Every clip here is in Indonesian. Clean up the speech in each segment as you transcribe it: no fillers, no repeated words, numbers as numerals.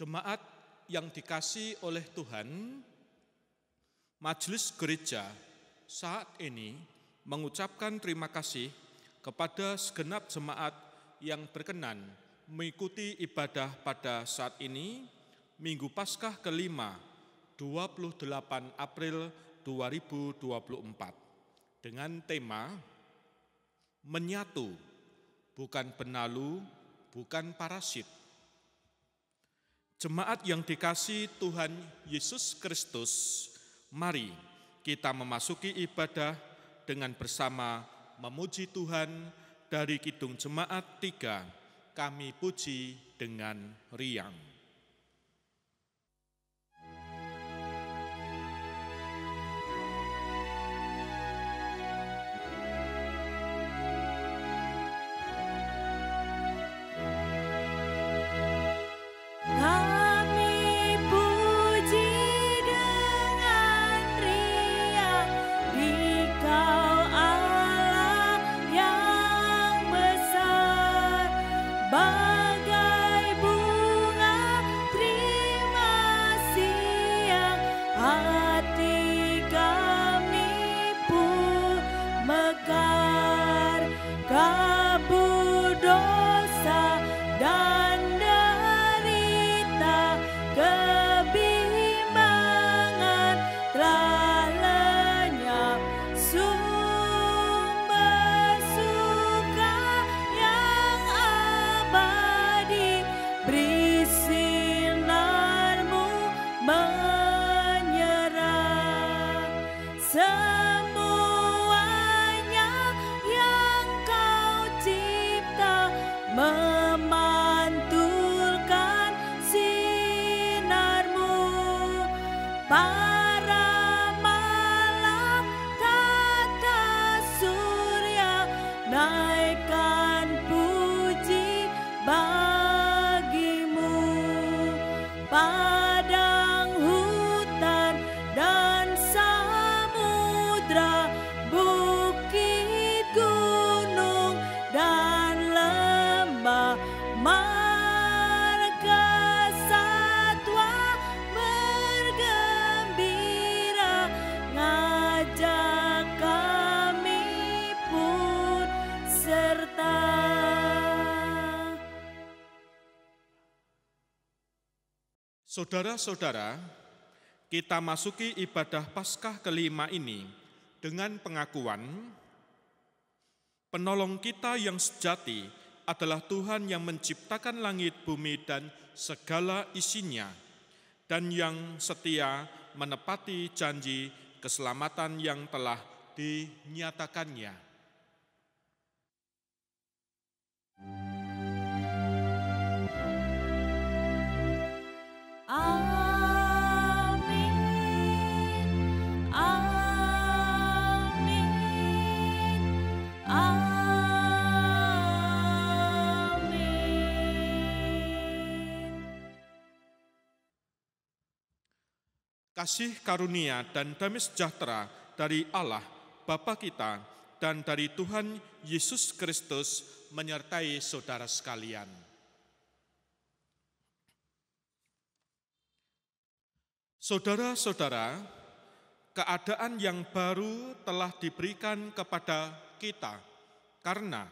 Jemaat yang dikasihi oleh Tuhan, Majelis Gereja saat ini mengucapkan terima kasih kepada segenap jemaat yang berkenan mengikuti ibadah pada saat ini, Minggu Paskah kelima, 28 April 2024, dengan tema Menyatu, bukan penalu, bukan parasit. Jemaat yang dikasihi Tuhan Yesus Kristus, mari kita memasuki ibadah dengan bersama memuji Tuhan dari Kidung Jemaat 3, kami puji dengan riang. Saudara-saudara, kita masuki ibadah Paskah kelima ini dengan pengakuan penolong kita yang sejati adalah Tuhan yang menciptakan langit, bumi, dan segala isinya, dan yang setia menepati janji keselamatan yang telah dinyatakannya. Kasih karunia dan damai sejahtera dari Allah Bapa kita dan dari Tuhan Yesus Kristus menyertai saudara sekalian. Saudara-saudara, keadaan yang baru telah diberikan kepada kita karena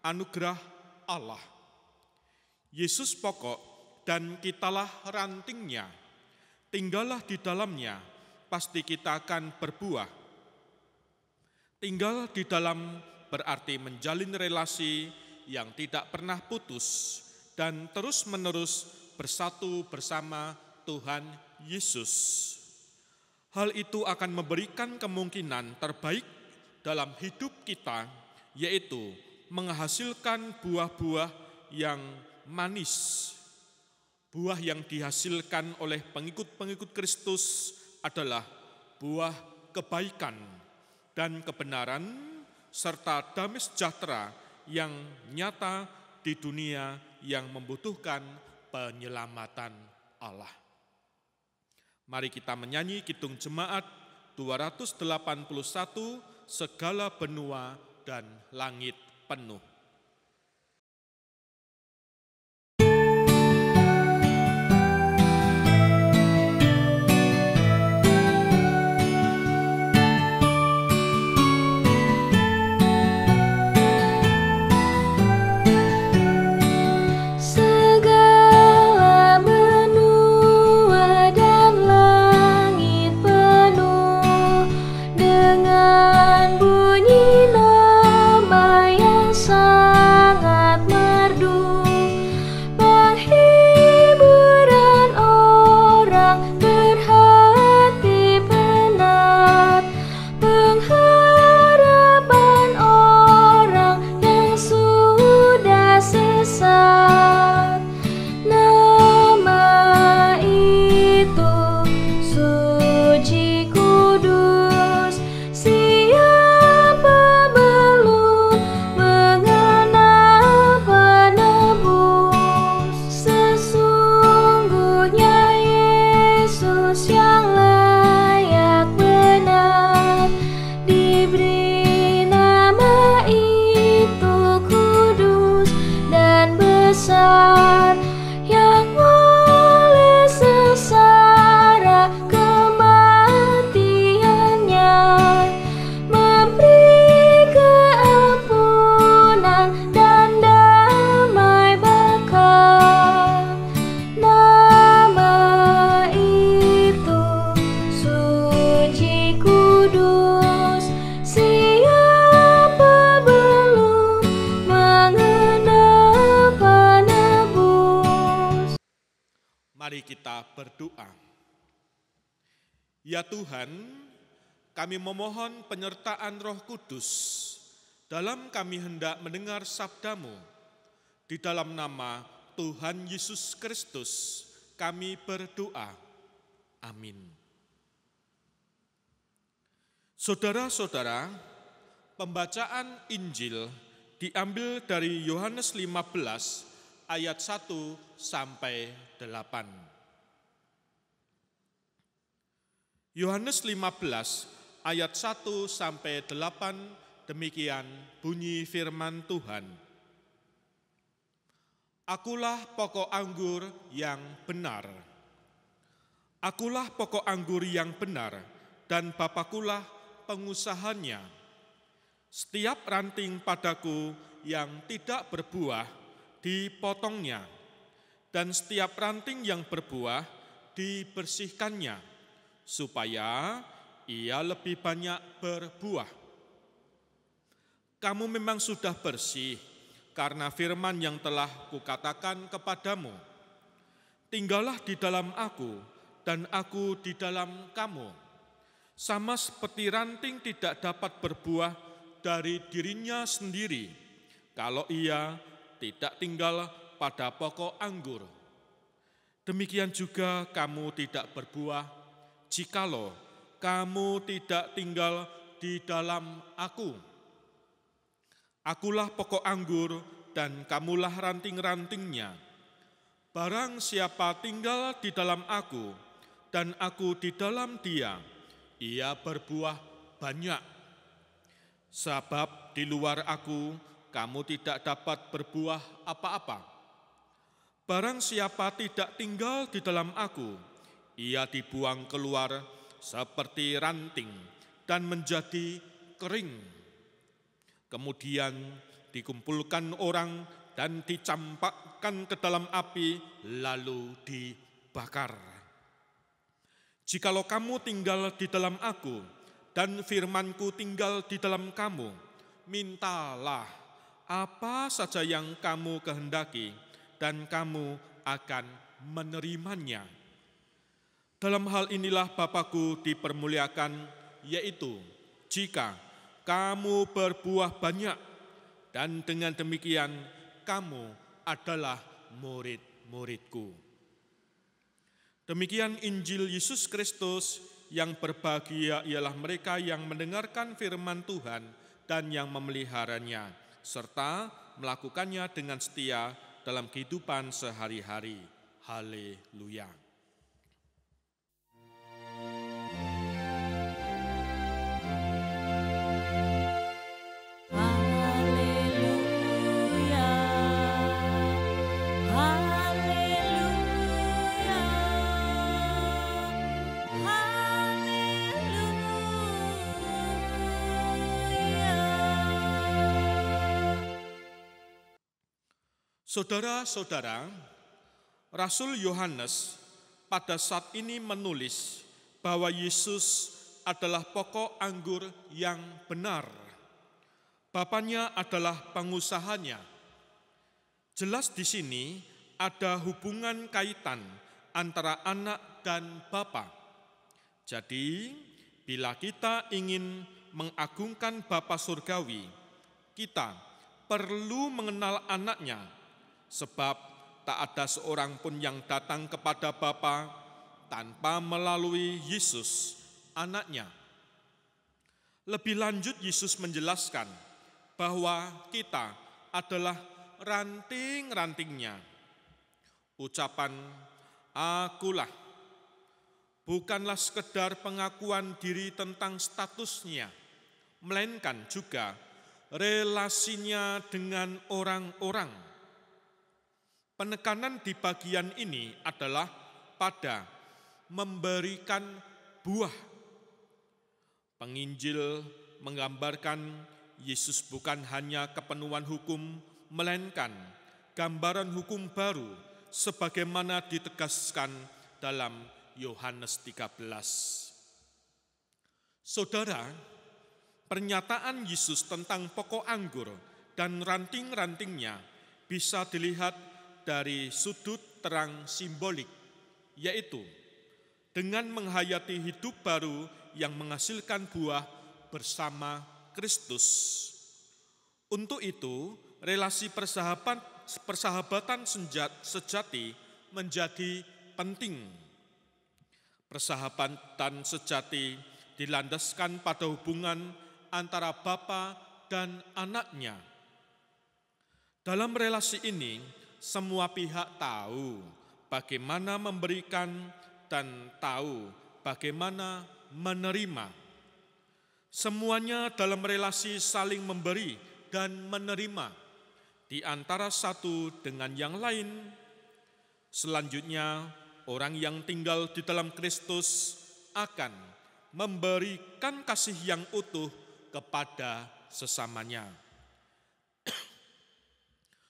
anugerah Allah. Yesus pokok dan kitalah rantingnya. Tinggallah di dalamnya, pasti kita akan berbuah. Tinggal di dalam berarti menjalin relasi yang tidak pernah putus dan terus-menerus bersatu bersama Tuhan Yesus. Hal itu akan memberikan kemungkinan terbaik dalam hidup kita, yaitu menghasilkan buah-buah yang manis. Buah yang dihasilkan oleh pengikut-pengikut Kristus adalah buah kebaikan dan kebenaran serta damai sejahtera yang nyata di dunia yang membutuhkan penyelamatan Allah. Mari kita menyanyi Kidung Jemaat 281, segala benua dan langit penuh. Mari kita berdoa. Ya Tuhan, kami memohon penyertaan Roh Kudus dalam kami hendak mendengar sabda-Mu. Di dalam nama Tuhan Yesus Kristus kami berdoa. Amin. Saudara-saudara, pembacaan Injil diambil dari Yohanes 15 ayat 1 sampai 8. Yohanes 15 ayat 1 sampai 8, demikian bunyi firman Tuhan. Akulah pokok anggur yang benar. Akulah pokok anggur yang benar, dan Bapakulah pengusahanya. Setiap ranting padaku yang tidak berbuah dipotongnya, dan setiap ranting yang berbuah dibersihkannya, supaya ia lebih banyak berbuah. Kamu memang sudah bersih karena firman yang telah kukatakan kepadamu. Tinggallah di dalam aku, dan aku di dalam kamu. Sama seperti ranting tidak dapat berbuah dari dirinya sendiri, kalau ia tidak tinggal pada pokok anggur. Demikian juga kamu tidak berbuah jikalau kamu tidak tinggal di dalam aku. Akulah pokok anggur dan kamulah ranting-rantingnya. Barang siapa tinggal di dalam aku dan aku di dalam dia, ia berbuah banyak. Sebab di luar aku kamu tidak dapat berbuah apa-apa. Barang siapa tidak tinggal di dalam aku, ia dibuang keluar seperti ranting dan menjadi kering. Kemudian dikumpulkan orang dan dicampakkan ke dalam api, lalu dibakar. Jikalau kamu tinggal di dalam aku, dan firman-Ku tinggal di dalam kamu, mintalah apa saja yang kamu kehendaki, dan kamu akan menerimanya. Dalam hal inilah Bapa-Ku dipermuliakan, yaitu jika kamu berbuah banyak, dan dengan demikian kamu adalah murid-murid-Ku. Demikian Injil Yesus Kristus. Yang berbahagia ialah mereka yang mendengarkan firman Tuhan dan yang memeliharanya, serta melakukannya dengan setia dalam kehidupan sehari-hari. Haleluya. Saudara-saudara, Rasul Yohanes pada saat ini menulis bahwa Yesus adalah pokok anggur yang benar. Bapaknya adalah pengusahanya. Jelas di sini ada hubungan kaitan antara anak dan bapa. Jadi, bila kita ingin mengagungkan Bapa Surgawi, kita perlu mengenal anaknya. Sebab tak ada seorang pun yang datang kepada Bapa tanpa melalui Yesus, anaknya. Lebih lanjut Yesus menjelaskan bahwa kita adalah ranting-rantingnya. Ucapan akulah bukanlah sekedar pengakuan diri tentang statusnya, melainkan juga relasinya dengan orang-orang. Penekanan di bagian ini adalah pada memberikan buah. Penginjil menggambarkan Yesus bukan hanya kepenuhan hukum, melainkan gambaran hukum baru sebagaimana ditegaskan dalam Yohanes 13. Saudara, pernyataan Yesus tentang pokok anggur dan ranting-rantingnya bisa dilihat dari sudut terang simbolik. yaitu dengan menghayati hidup baru yang menghasilkan buah bersama Kristus. Untuk itu, relasi persahabatan sejati menjadi penting. Persahabatan sejati dilandaskan pada hubungan antara Bapa dan anaknya. Dalam relasi ini, semua pihak tahu bagaimana memberikan dan tahu bagaimana menerima. Semuanya dalam relasi saling memberi dan menerima di antara satu dengan yang lain. Selanjutnya, orang yang tinggal di dalam Kristus akan memberikan kasih yang utuh kepada sesamanya.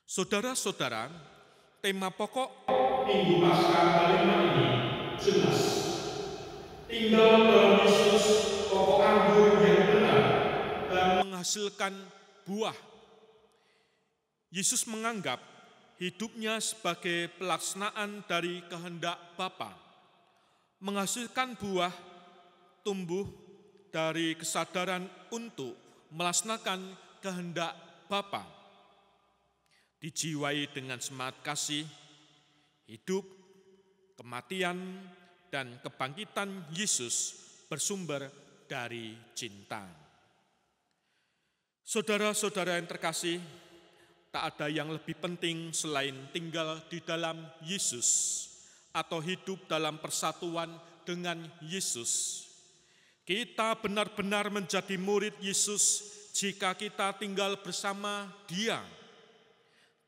Saudara-saudara, tema pokok Minggu Paskah kelima ini jelas. Tinggal dalam Yesus, pokok anggur yang benar dan menghasilkan buah. Yesus menganggap hidupnya sebagai pelaksanaan dari kehendak Bapa. Menghasilkan buah tumbuh dari kesadaran untuk melaksanakan kehendak Bapa. Dijiwai dengan semangat kasih, hidup, kematian, dan kebangkitan Yesus bersumber dari cinta. Saudara-saudara yang terkasih, tak ada yang lebih penting selain tinggal di dalam Yesus atau hidup dalam persatuan dengan Yesus. Kita benar-benar menjadi murid Yesus jika kita tinggal bersama Dia.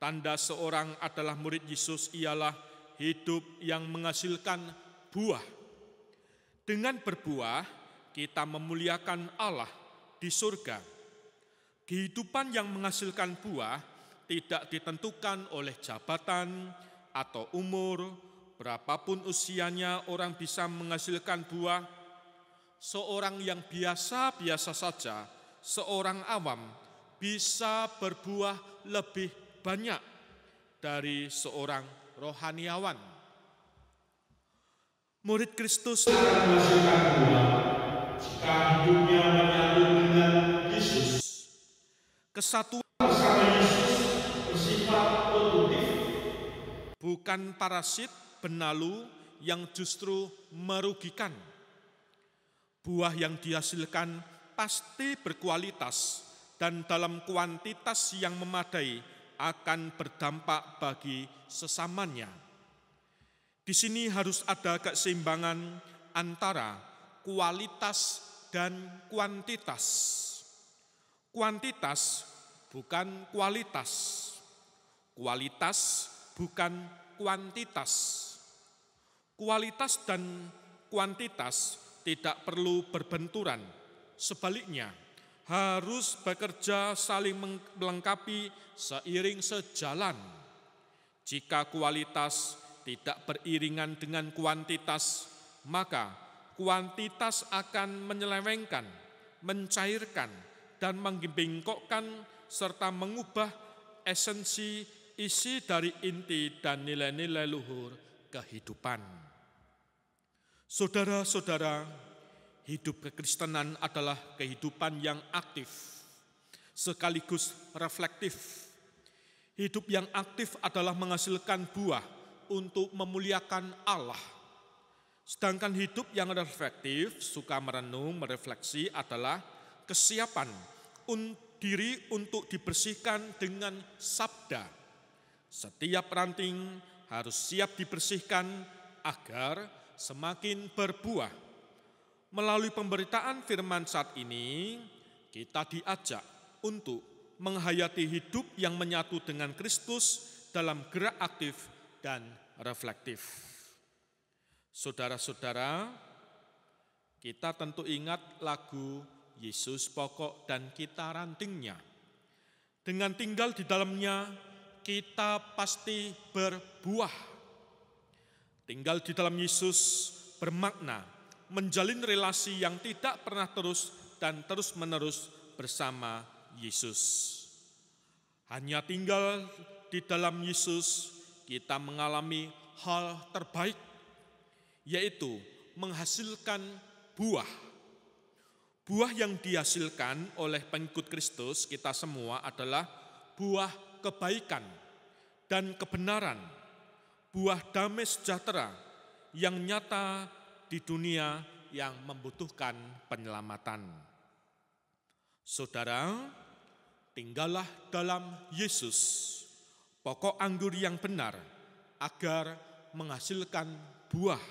Tanda seorang adalah murid Yesus ialah hidup yang menghasilkan buah. Dengan berbuah, kita memuliakan Allah di surga. Kehidupan yang menghasilkan buah tidak ditentukan oleh jabatan atau umur. Berapapun usianya, orang bisa menghasilkan buah. Seorang yang biasa-biasa saja, seorang awam, bisa berbuah lebih banyak dari seorang rohaniawan. Murid Kristus akan menghasilkan buah jika hidupnya menyatu dengan Yesus. Kesatuan bersama Yesus bersifat produktif, bukan parasit benalu yang justru merugikan. Buah yang dihasilkan pasti berkualitas dan dalam kuantitas yang memadai akan berdampak bagi sesamanya. Di sini harus ada keseimbangan antara kualitas dan kuantitas. Kuantitas bukan kualitas. Kualitas bukan kuantitas. Kualitas dan kuantitas tidak perlu berbenturan. Sebaliknya, harus bekerja saling melengkapi seiring sejalan. Jika kualitas tidak beriringan dengan kuantitas, maka kuantitas akan menyelewengkan, mencairkan, dan mengbengkokkan serta mengubah esensi isi dari inti dan nilai-nilai luhur kehidupan. Saudara-saudara, hidup kekristenan adalah kehidupan yang aktif, sekaligus reflektif. Hidup yang aktif adalah menghasilkan buah untuk memuliakan Allah. Sedangkan hidup yang reflektif, suka merenung, merefleksi adalah kesiapan diri untuk dibersihkan dengan sabda. Setiap ranting harus siap dibersihkan agar semakin berbuah. Melalui pemberitaan firman saat ini, kita diajak untuk menghayati hidup yang menyatu dengan Kristus dalam gerak aktif dan reflektif. Saudara-saudara, kita tentu ingat lagu Yesus pokok dan kita rantingnya. Dengan tinggal di dalamnya, kita pasti berbuah. Tinggal di dalam Yesus bermakna menjalin relasi yang tidak pernah terus dan terus-menerus bersama Yesus. Hanya tinggal di dalam Yesus, kita mengalami hal terbaik, yaitu menghasilkan buah. Buah yang dihasilkan oleh pengikut Kristus kita semua adalah buah kebaikan dan kebenaran, buah damai sejahtera yang nyata di dunia yang membutuhkan penyelamatan. Saudara, tinggallah dalam Yesus, pokok anggur yang benar, agar menghasilkan buah.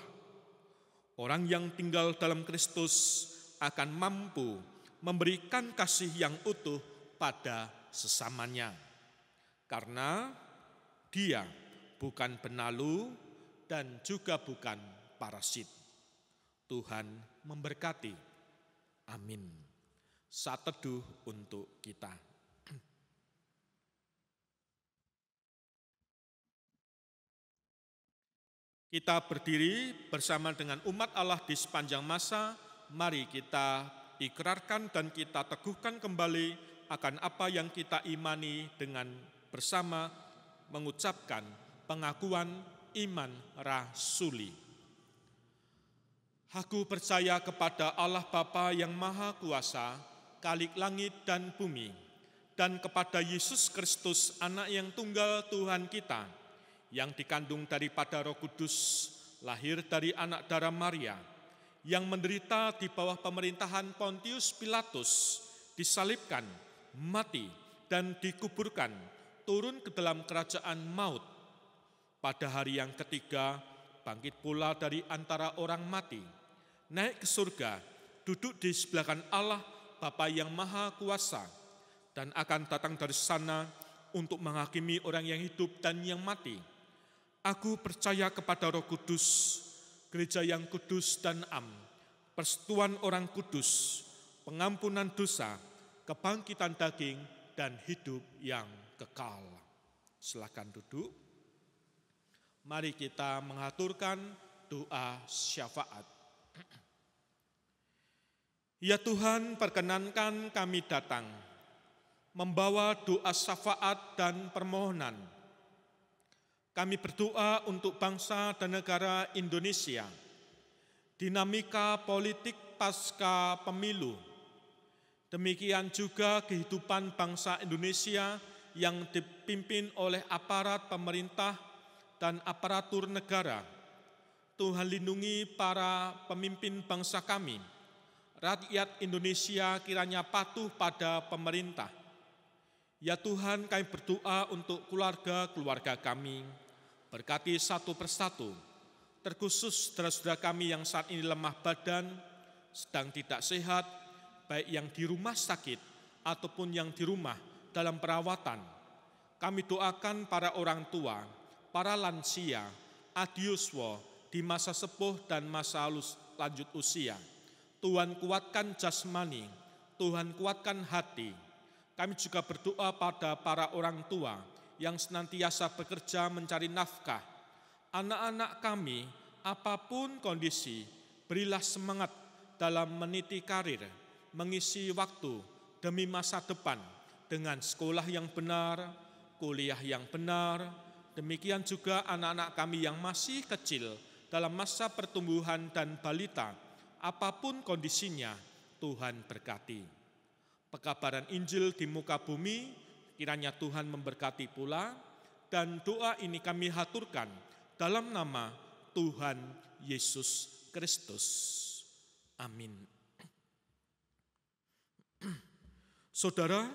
Orang yang tinggal dalam Kristus akan mampu memberikan kasih yang utuh pada sesamanya. Karena dia bukan benalu dan juga bukan parasit. Tuhan memberkati. Amin. Saat teduh untuk kita. Kita berdiri bersama dengan umat Allah di sepanjang masa. Mari kita ikrarkan dan kita teguhkan kembali akan apa yang kita imani dengan bersama mengucapkan pengakuan iman rasuli. Aku percaya kepada Allah Bapa yang Maha Kuasa, Khalik langit dan bumi, dan kepada Yesus Kristus, Anak yang tunggal Tuhan kita, yang dikandung daripada Roh Kudus, lahir dari anak darah Maria, yang menderita di bawah pemerintahan Pontius Pilatus, disalibkan, mati, dan dikuburkan, turun ke dalam kerajaan maut. Pada hari yang ketiga, bangkit pula dari antara orang mati, naik ke surga, duduk di sebelah kanan Allah, Bapa yang Maha Kuasa, dan akan datang dari sana untuk menghakimi orang yang hidup dan yang mati. Aku percaya kepada Roh Kudus, gereja yang kudus dan am, persekutuan orang kudus, pengampunan dosa, kebangkitan daging, dan hidup yang kekal. Silakan duduk. Mari kita mengaturkan doa syafaat. Ya Tuhan, perkenankan kami datang, membawa doa syafaat dan permohonan. Kami berdoa untuk bangsa dan negara Indonesia, dinamika politik pasca pemilu, demikian juga kehidupan bangsa Indonesia yang dipimpin oleh aparat pemerintah dan aparatur negara. Tuhan lindungi para pemimpin bangsa kami, rakyat Indonesia kiranya patuh pada pemerintah. Ya Tuhan, kami berdoa untuk keluarga-keluarga kami, berkati satu persatu, terkhusus saudara-saudara kami yang saat ini lemah badan, sedang tidak sehat, baik yang di rumah sakit ataupun yang di rumah dalam perawatan. Kami doakan para orang tua, para lansia, adiuswa di masa sepuh dan masa lanjut usia. Tuhan kuatkan jasmani, Tuhan kuatkan hati. Kami juga berdoa pada para orang tua yang senantiasa bekerja mencari nafkah. Anak-anak kami, apapun kondisi, berilah semangat dalam meniti karir, mengisi waktu demi masa depan dengan sekolah yang benar, kuliah yang benar. Demikian juga anak-anak kami yang masih kecil dalam masa pertumbuhan dan balita, apapun kondisinya, Tuhan berkati. Pekabaran Injil di muka bumi, kiranya Tuhan memberkati pula, dan doa ini kami haturkan dalam nama Tuhan Yesus Kristus. Amin. Saudara,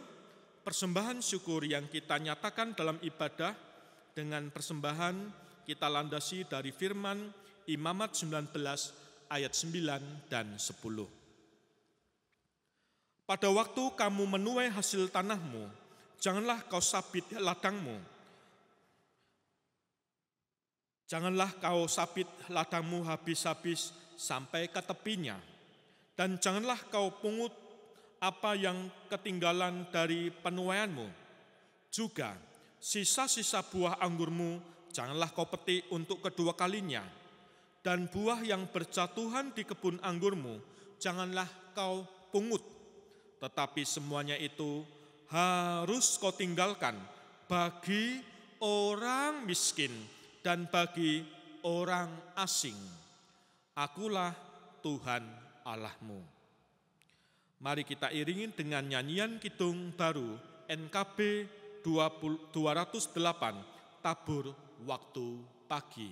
persembahan syukur yang kita nyatakan dalam ibadah dengan persembahan kita landasi dari firman Imamat 19 ayat 9 dan 10. Pada waktu kamu menuai hasil tanahmu, janganlah kau sabit ladangmu. Janganlah kau sabit ladangmu habis-habis sampai ke tepinya. Dan janganlah kau pungut apa yang ketinggalan dari penuaianmu. Juga sisa-sisa buah anggurmu janganlah kau petik untuk kedua kalinya. Dan buah yang berjatuhan di kebun anggurmu janganlah kau pungut. Tetapi semuanya itu harus kau tinggalkan bagi orang miskin dan bagi orang asing. Akulah Tuhan Allahmu. Mari kita iringin dengan nyanyian kidung baru NKB 208, Tabur Waktu Pagi.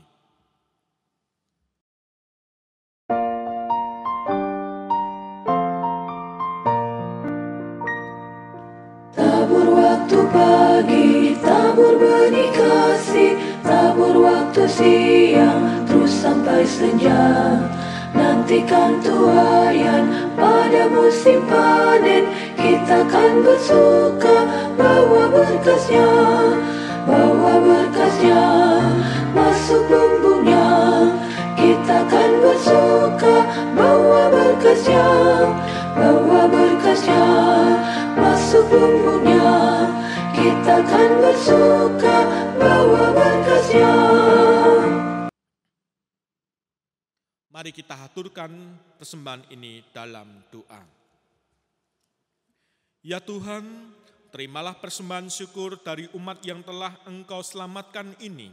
Tabur waktu pagi, tabur benih kasih, tabur waktu siang, terus sampai senja. Nantikan tuaian pada musim panen, kita kan bersuka bawa berkasnya, masuk lumbungnya. Kita kan bersuka bawa berkasnya, masuk lumbungnya. Kita kan bersuka bawa berkasnya. Mari kita haturkan persembahan ini dalam doa. Ya Tuhan, terimalah persembahan syukur dari umat yang telah Engkau selamatkan ini.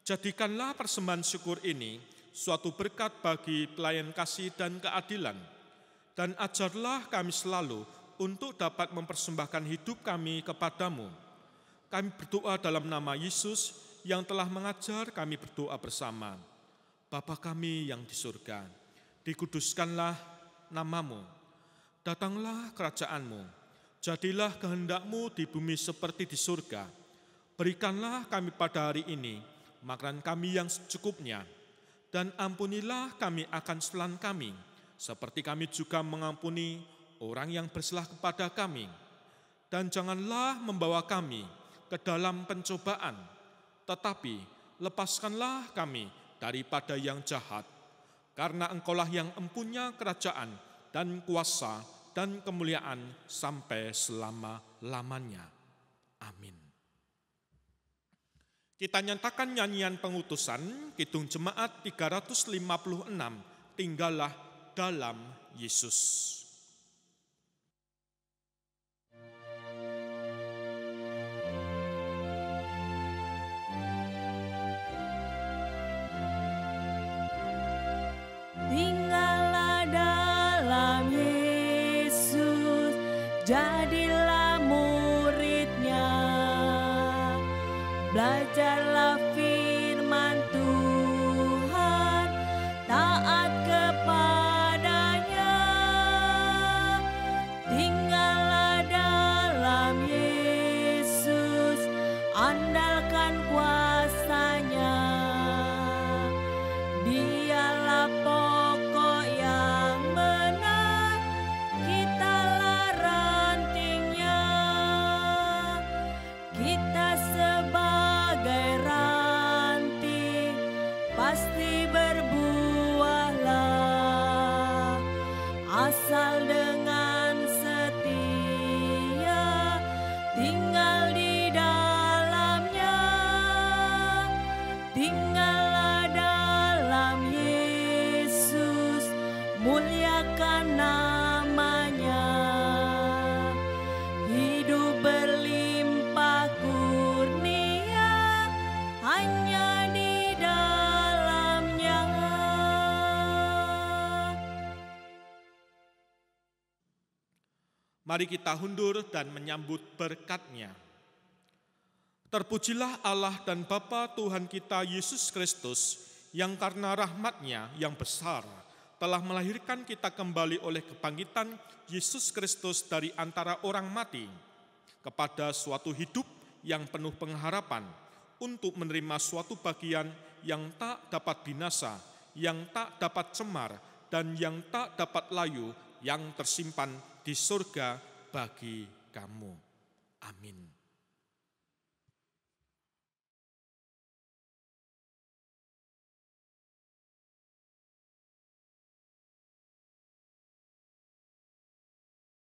Jadikanlah persembahan syukur ini suatu berkat bagi pelayan kasih dan keadilan. Dan ajarlah kami selalu untuk dapat mempersembahkan hidup kami kepadamu. Kami berdoa dalam nama Yesus yang telah mengajar kami berdoa bersama. Bapa kami yang di surga, dikuduskanlah namamu, datanglah kerajaanmu, jadilah kehendakmu di bumi seperti di surga. Berikanlah kami pada hari ini makanan kami yang secukupnya, dan ampunilah kami akan kesalahan kami, seperti kami juga mengampuni orang yang bersalah kepada kami. Dan janganlah membawa kami ke dalam pencobaan, tetapi lepaskanlah kami daripada yang jahat, karena Engkaulah yang empunya kerajaan dan kuasa dan kemuliaan sampai selama-lamanya. Amin. Kita nyatakan nyanyian pengutusan, kidung jemaat 356, Tinggallah dalam Yesus. Tinggallah dalam Yesus, jadilah muridnya, belajarlah firman Tuhan, taat kepadanya. Tinggallah dalam Yesus, andalkan kuasa-Nya. Dialah pokok yang benar, kitalah rantingnya. Kita sebagai ranting pasti berbuahlah, asal dengan setia tinggal di dalamnya. Tinggallah dalam Yesus, muliakan namanya. Hidup berlimpah kurnia, hanya di dalamnya. Mari kita hundur dan menyambut berkat-Nya. Terpujilah Allah dan Bapa Tuhan kita Yesus Kristus, yang karena rahmat-Nya yang besar telah melahirkan kita kembali oleh kebangkitan Yesus Kristus dari antara orang mati kepada suatu hidup yang penuh pengharapan, untuk menerima suatu bagian yang tak dapat binasa, yang tak dapat cemar, dan yang tak dapat layu, yang tersimpan di surga bagi kamu. Amin.